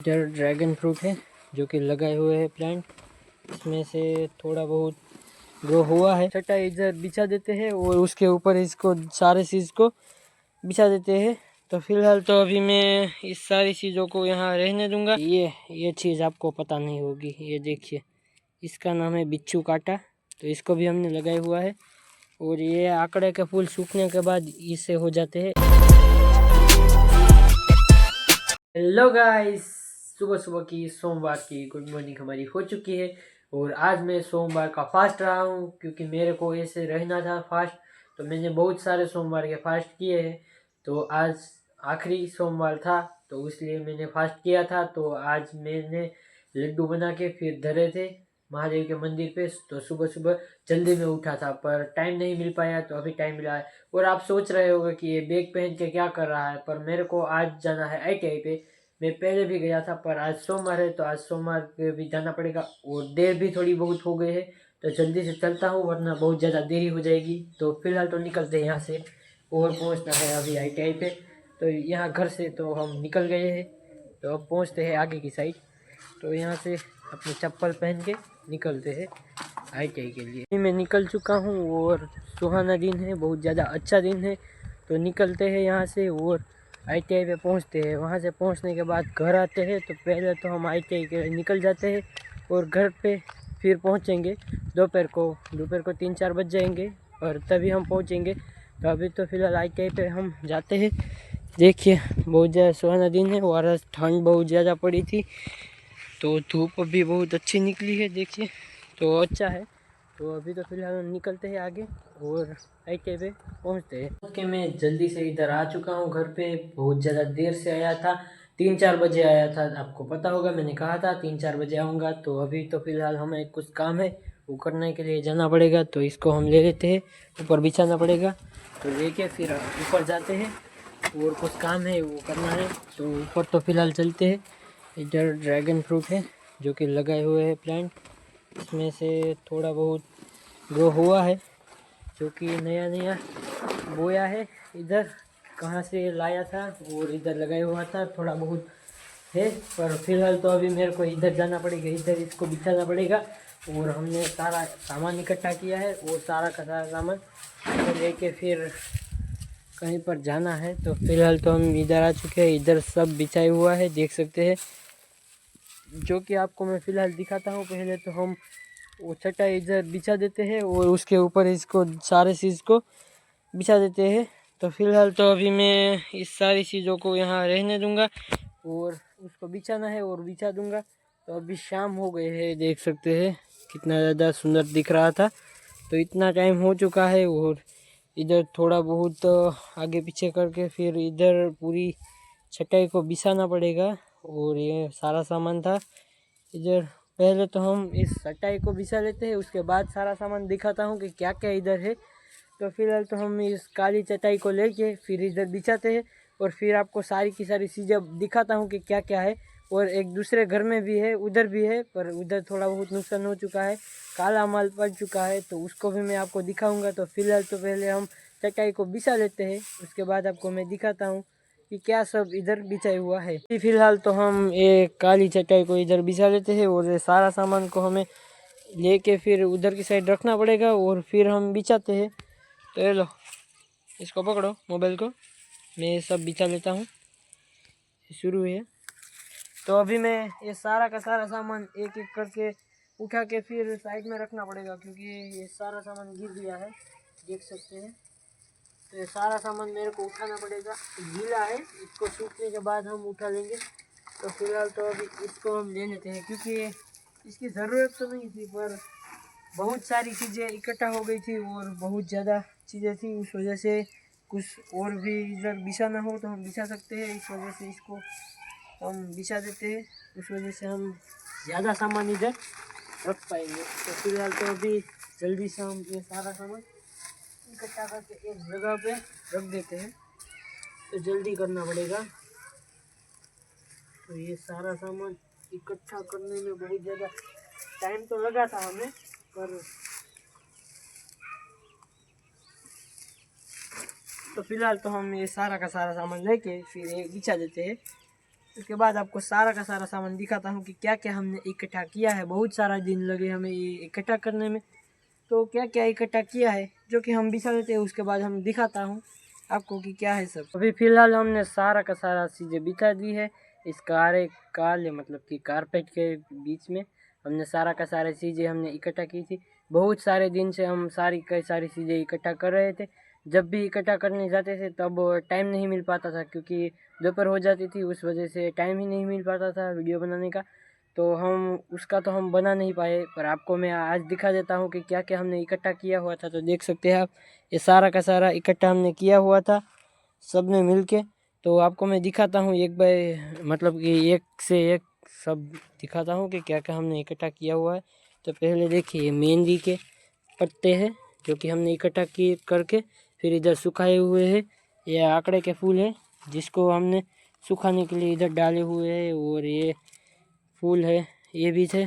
इधर dragon fruit है जो कि लगाए हुए हैं प्लांट। इसमें से थोड़ा बहुत ग्रो हुआ है। छटा इधर बिछा देते हैं और उसके ऊपर इसको सारे चीज़ को बिछा देते हैं। तो फिलहाल तो अभी मैं इस सारी चीज़ों को यहाँ रहने दूंगा। ये चीज़ आपको पता नहीं होगी। ये देखिए, इसका नाम है बिच्छू कांटा। तो इसको भी हमने लगाया हुआ है और ये आंकड़े के फूल सूखने के बाद इससे हो जाते हैं। हेलो गाइस, सुबह सुबह की सोमवार की गुड मॉर्निंग हमारी हो चुकी है और आज मैं सोमवार का फास्ट रहा हूँ क्योंकि मेरे को ऐसे रहना था फास्ट। तो मैंने बहुत सारे सोमवार के फास्ट किए हैं। तो आज आखिरी सोमवार था तो इसलिए मैंने फास्ट किया था। तो आज मैंने लड्डू बना के फिर धरे थे महादेव के मंदिर पे। तो सुबह सुबह जल्दी में उठा था पर टाइम नहीं मिल पाया, तो अभी टाइम मिला है। और आप सोच रहे होंगे कि ये बैग पहन के क्या कर रहा है, पर मेरे को आज जाना है ITI पे। मैं पहले भी गया था पर आज सोमवार है तो आज सोमवार पे भी जाना पड़ेगा और देर भी थोड़ी बहुत हो गई है। तो जल्दी से चलता हूँ वरना बहुत ज़्यादा देरी हो जाएगी। तो फिलहाल तो निकलते हैं यहाँ से और पहुँचना है अभी ITI पे। तो यहाँ घर से तो हम निकल गए हैं, तो अब पहुँचते हैं आगे की साइड। तो यहाँ से अपनी चप्पल पहन के निकलते हैं ITI के लिए। मैं निकल चुका हूँ और सुहाना दिन है, बहुत ज़्यादा अच्छा दिन है। तो निकलते हैं यहाँ से और ITI पे पहुँचते हैं। वहाँ से पहुँचने के बाद घर आते हैं। तो पहले तो हम ITI के निकल जाते हैं और घर पे फिर पहुँचेंगे दोपहर को 3-4 बज जाएंगे और तभी हम पहुँचेंगे। तो अभी तो फ़िलहाल ITI पे हम जाते हैं। देखिए, बहुत ज़्यादा सुहाना दिन है और आज ठंड बहुत ज़्यादा पड़ी थी तो धूप भी बहुत अच्छी निकली है। देखिए तो अच्छा है। तो अभी तो फिलहाल हम निकलते हैं आगे और ITI पे पहुंचते हैं। ओके, मैं जल्दी से इधर आ चुका हूँ घर पे। बहुत ज़्यादा देर से आया था, 3-4 बजे आया था। आपको पता होगा मैंने कहा था 3-4 बजे आऊँगा। तो अभी तो फिलहाल हमें कुछ काम है, वो करने के लिए जाना पड़ेगा। तो इसको हम ले लेते हैं, ऊपर बिछाना पड़ेगा। तो लेके फिर ऊपर जाते हैं और कुछ काम है वो करना है। तो ऊपर तो फिलहाल चलते हैं। इधर ड्रैगन फ्रूट है जो कि लगाए हुए हैं प्लांट। इसमें से थोड़ा बहुत ग्रो हुआ है जो कि नया नया बोया है। इधर कहाँ से लाया था और इधर लगाया हुआ था, थोड़ा बहुत है। पर फिलहाल तो अभी मेरे को इधर जाना पड़ेगा, इधर इसको बिछाना पड़ेगा। और हमने सारा सामान इकट्ठा किया है और सारा का सारा सामान लेके फिर कहीं पर जाना है। तो फिलहाल तो हम इधर आ चुके हैं। इधर सब बिछाया हुआ है, देख सकते हैं, जो कि आपको मैं फ़िलहाल दिखाता हूँ। पहले तो हम वो चटाई इधर बिछा देते हैं और उसके ऊपर इसको सारे चीज़ को बिछा देते हैं। तो फिलहाल तो अभी मैं इस सारी चीज़ों को यहाँ रहने दूंगा और उसको बिछाना है और बिछा दूंगा। तो अभी शाम हो गए हैं, देख सकते हैं कितना ज़्यादा सुंदर दिख रहा था। तो इतना टाइम हो चुका है और इधर थोड़ा बहुत आगे पीछे करके फिर इधर पूरी चटाई को बिछाना पड़ेगा। और ये सारा सामान था इधर। पहले तो हम इस चटाई को बिछा लेते हैं, उसके बाद सारा सामान दिखाता हूँ कि क्या क्या इधर है। तो फिलहाल तो हम इस काली चटाई को लेके फिर इधर बिछाते हैं और फिर आपको सारी की सारी चीज़ें दिखाता हूँ कि क्या क्या है। और एक दूसरे घर में भी है, उधर भी है, पर उधर थोड़ा बहुत नुकसान हो चुका है, काला माल पड़ चुका है, तो उसको भी मैं आपको दिखाऊंगा। तो फिलहाल तो पहले हम चटाई को बिछा लेते हैं, उसके बाद आपको मैं दिखाता हूँ कि क्या सब इधर बिछाया हुआ है। फिलहाल तो हम एक काली चटाई को इधर बिछा लेते हैं और ये सारा सामान को हमें लेके फिर उधर की साइड रखना पड़ेगा और फिर हम बिछाते हैं। तो ये लो, इसको पकड़ो मोबाइल को, मैं ये सब बिछा लेता हूँ। शुरू है। तो अभी मैं ये सारा का सारा सामान एक एक करके उठा के फिर साइड में रखना पड़ेगा क्योंकि ये सारा सामान गिर गया है, देख सकते हैं। तो ये सारा सामान मेरे को उठाना पड़ेगा, गीला है, इसको सूखने के बाद हम उठा लेंगे। तो फिलहाल तो अभी इसको हम ले लेते हैं क्योंकि इसकी ज़रूरत तो नहीं थी, पर बहुत सारी चीज़ें इकट्ठा हो गई थी और बहुत ज़्यादा चीज़ें थी, उस वजह से कुछ और भी इधर बिछाना हो तो हम बिछा सकते हैं। इस वजह से इसको हम बिछा देते हैं, उस वजह से हम ज़्यादा सामान इधर रख पाएंगे। तो फिलहाल तो अभी जल्दी से हम ये सारा सामान इकट्ठा करके एक जगह पे रख देते हैं। तो जल्दी करना पड़ेगा। तो ये सारा सामान इकट्ठा करने में बहुत ज़्यादा टाइम तो लगा था हमें, पर तो फिलहाल तो हम ये सारा का सारा सामान लेके फिर ये बिछा देते हैं। उसके बाद आपको सारा का सारा सामान दिखाता हूँ कि क्या क्या हमने इकट्ठा किया है। बहुत सारा दिन लगे हमें ये इकट्ठा करने में, तो क्या क्या इकट्ठा किया है जो कि हम बिछा देते हैं। उसके बाद हम दिखाता हूँ आपको कि क्या है सब। अभी फ़िलहाल हमने सारा का सारा चीज़ें बिछा दी है इस काले मतलब कि कारपेट के बीच में। हमने सारा का सारा चीज़ें हमने इकट्ठा की थी। बहुत सारे दिन से हम कई सारी चीज़ें इकट्ठा कर रहे थे। जब भी इकट्ठा करने जाते थे तब टाइम नहीं मिल पाता था, क्योंकि दोपहर हो जाती थी, उस वजह से टाइम ही नहीं मिल पाता था वीडियो बनाने का। तो हम बना नहीं पाए, पर आपको मैं आज दिखा देता हूँ कि क्या क्या हमने इकट्ठा किया हुआ था। तो देख सकते हैं आप, ये सारा का सारा इकट्ठा हमने किया हुआ था सब ने मिल के। तो आपको मैं दिखाता हूँ एक बार, मतलब कि एक से एक सब दिखाता हूँ कि क्या क्या हमने इकट्ठा किया हुआ है। तो पहले देखिए, मेहंदी के पत्ते हैं जो कि हमने इकट्ठा किए करके फिर इधर सुखाए हुए हैं। ये आंकड़े के फूल है जिसको हमने सुखाने के लिए इधर डाले हुए हैं। और ये फूल है, ये भी थे।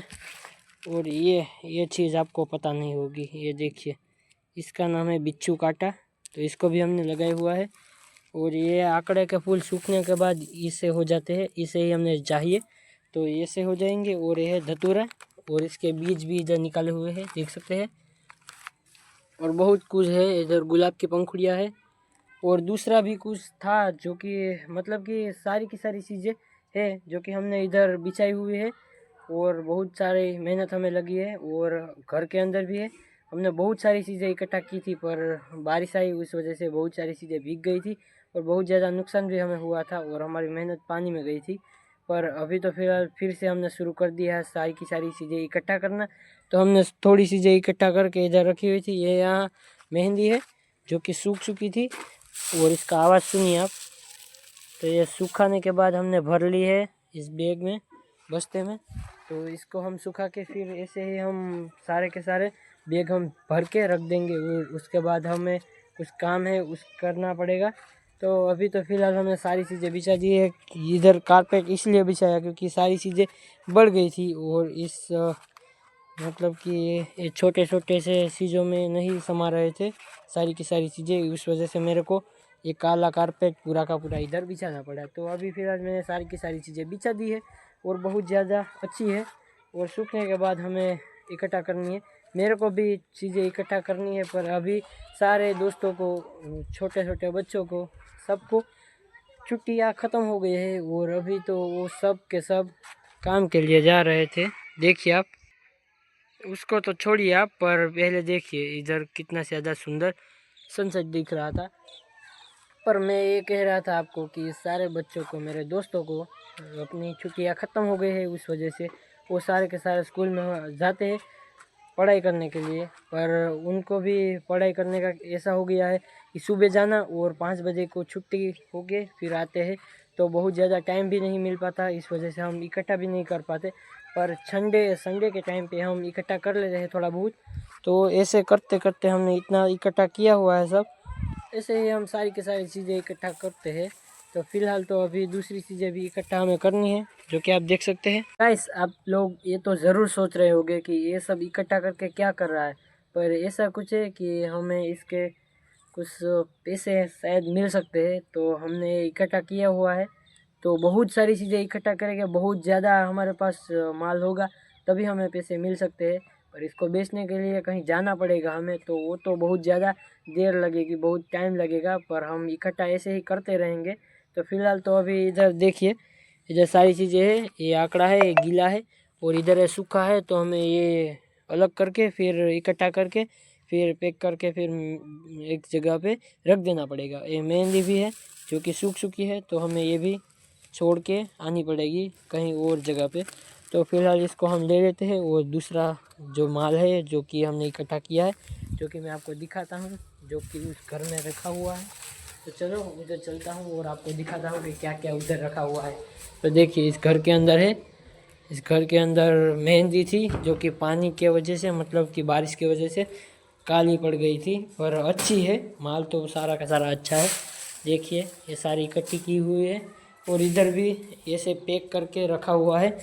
और ये चीज़ आपको पता नहीं होगी, ये देखिए, इसका नाम है बिच्छू कांटा, तो इसको भी हमने लगाया हुआ है। और ये आंकड़े के फूल सूखने के बाद इसे हो जाते हैं, इसे ही हमने चाहिए तो ऐसे हो जाएंगे। और ये है धतूरा, और इसके बीज भी इधर निकाले हुए हैं, देख सकते हैं। और बहुत कुछ है, इधर गुलाब की पंखुड़ियाँ है। और दूसरा भी कुछ था जो कि मतलब कि सारी की सारी चीज़ें है जो कि हमने इधर बिछाई हुई है। और बहुत सारी मेहनत हमें लगी है, और घर के अंदर भी है। हमने बहुत सारी चीज़ें इकट्ठा की थी, पर बारिश आई उस वजह से बहुत सारी चीज़ें भीग गई थी और बहुत ज़्यादा नुकसान भी हमें हुआ था और हमारी मेहनत पानी में गई थी। पर अभी तो फिलहाल फिर से हमने शुरू कर दिया है सारी की सारी चीज़ें इकट्ठा करना। तो हमने थोड़ी चीज़ें इकट्ठा करके इधर रखी हुई थी। ये यहाँ मेहंदी है जो कि सूख चुकी थी, और इसका आवाज़ सुनिए आप। तो ये सुखाने के बाद हमने भर ली है इस बैग में, बस्ते में। तो इसको हम सुखा के फिर ऐसे ही हम सारे के सारे बैग हम भर के रख देंगे। और उसके बाद हमें कुछ काम है उस करना पड़ेगा। तो अभी तो फ़िलहाल हमने सारी चीज़ें बिछा दी है। इधर कारपेट इसलिए बिछाया क्योंकि सारी चीज़ें बढ़ गई थी, और इस मतलब कि ये छोटे छोटे से चीज़ों में नहीं समा रहे थे सारी की सारी चीज़ें। उस वजह से मेरे को ये काला कारपेट पूरा का पूरा इधर बिछाना पड़ा। तो अभी फ़िलहाल मैंने सारी की सारी चीज़ें बिछा दी है और बहुत ज़्यादा अच्छी है। और सूखने के बाद हमें इकट्ठा करनी है, मेरे को भी चीज़ें इकट्ठा करनी है। पर अभी सारे दोस्तों को, छोटे छोटे बच्चों को, सबको छुट्टियाँ ख़त्म हो गई है, और अभी तो वो सब के सब काम के लिए जा रहे थे। देखिए आप, उसको तो छोड़िए आप, पर पहले देखिए इधर कितना ज़्यादा सुंदर सनसेट दिख रहा था। पर मैं ये कह रहा था आपको कि सारे बच्चों को, मेरे दोस्तों को अपनी छुट्टियां ख़त्म हो गई है, उस वजह से वो सारे के सारे स्कूल में जाते हैं पढ़ाई करने के लिए। पर उनको भी पढ़ाई करने का ऐसा हो गया है कि सुबह जाना और 5 बजे को छुट्टी हो के फिर आते हैं, तो बहुत ज़्यादा टाइम भी नहीं मिल पाता। इस वजह से हम इकट्ठा भी नहीं कर पाते। पर संडे के टाइम पे हम इकट्ठा कर लेते हैं थोड़ा बहुत। तो ऐसे करते करते हमने इतना इकट्ठा किया हुआ है सब। ऐसे ही हम सारी की सारी चीज़ें इकट्ठा करते हैं। तो फिलहाल तो अभी दूसरी चीज़ें भी इकट्ठा हमें करनी है, जो कि आप देख सकते हैं। गाइस, आप लोग ये तो ज़रूर सोच रहे होंगे कि ये सब इकट्ठा करके क्या कर रहा है। पर ऐसा कुछ है कि हमें इसके कुछ पैसे शायद मिल सकते हैं, तो हमने इकट्ठा किया हुआ है। तो बहुत सारी चीज़ें इकट्ठा करेंगे, बहुत ज़्यादा हमारे पास माल होगा, तभी हमें पैसे मिल सकते हैं। और इसको बेचने के लिए कहीं जाना पड़ेगा हमें, तो वो तो बहुत ज़्यादा देर लगेगी, बहुत टाइम लगेगा। पर हम इकट्ठा ऐसे ही करते रहेंगे। तो फिलहाल तो अभी इधर देखिए, इधर सारी चीज़ें हैं। ये आंकड़ा है, ये गीला है, और इधर है सूखा है। तो हमें ये अलग करके फिर इकट्ठा करके फिर पैक करके फिर एक जगह पे रख देना पड़ेगा। ये मेहंदी भी है जो कि सूख चुकी है, तो हमें ये भी छोड़ के आनी पड़ेगी कहीं और जगह पे। तो फिलहाल इसको हम ले लेते हैं। और दूसरा जो माल है जो कि हमने इकट्ठा किया है, जो कि मैं आपको दिखाता हूँ, जो कि उस घर में रखा हुआ है। तो चलो उधर चलता हूँ और आपको दिखाता हूँ कि क्या क्या उधर रखा हुआ है। तो देखिए, इस घर के अंदर है, इस घर के अंदर मेहंदी थी जो कि पानी के वजह से, मतलब कि बारिश की वजह से काली पड़ गई थी। पर अच्छी है, माल तो सारा का सारा अच्छा है। देखिए, ये सारी इकट्ठी की हुई है। और इधर भी ऐसे पैक करके रखा हुआ है।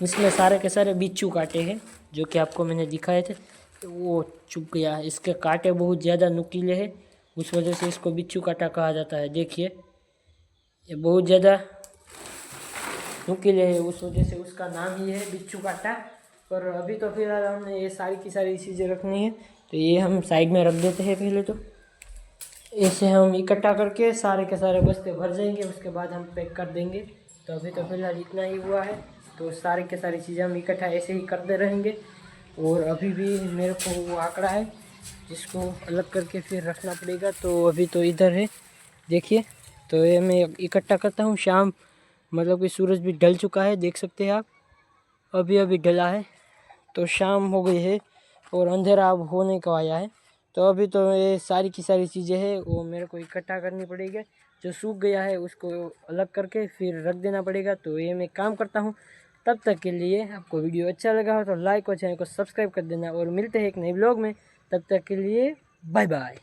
इसमें सारे के सारे बिच्छू काटे हैं जो कि आपको मैंने दिखाए थे, तो वो चुप गया। इसके कांटे बहुत ज़्यादा नुकीले हैं, उस वजह से इसको बिच्छू काटा कहा जाता है। देखिए, ये बहुत ज़्यादा नुकीले है, उस वजह से उसका नाम ही है बिच्छू काटा। पर अभी तो फिलहाल हमने ये सारी की सारी चीज़ें रखनी है, तो ये हम साइड में रख देते हैं। पहले तो ऐसे हम इकट्ठा करके सारे के सारे बस्ते भर जाएंगे, उसके बाद हम पैक कर देंगे। तो अभी तो फिलहाल इतना ही हुआ है, तो सारी के सारी चीज़ें हम इकट्ठा ऐसे ही करते रहेंगे। और अभी भी मेरे को वो आंकड़ा है जिसको अलग करके फिर रखना पड़ेगा। तो अभी तो इधर है, देखिए। तो ये मैं इकट्ठा करता हूँ। शाम मतलब कि सूरज भी ढल चुका है, देख सकते हैं आप, अभी अभी ढला है। तो शाम हो गई है और अंधेरा अब होने को आया है। तो अभी तो ये सारी की सारी चीज़ें हैं वो मेरे को इकट्ठा करनी पड़ेगी। जो सूख गया है उसको अलग करके फिर रख देना पड़ेगा। तो ये मैं काम करता हूँ। तब तक के लिए आपको वीडियो अच्छा लगा हो तो लाइक और चैनल को सब्सक्राइब कर देना, और मिलते हैं एक नए ब्लॉग में। तब तक के लिए बाय बाय।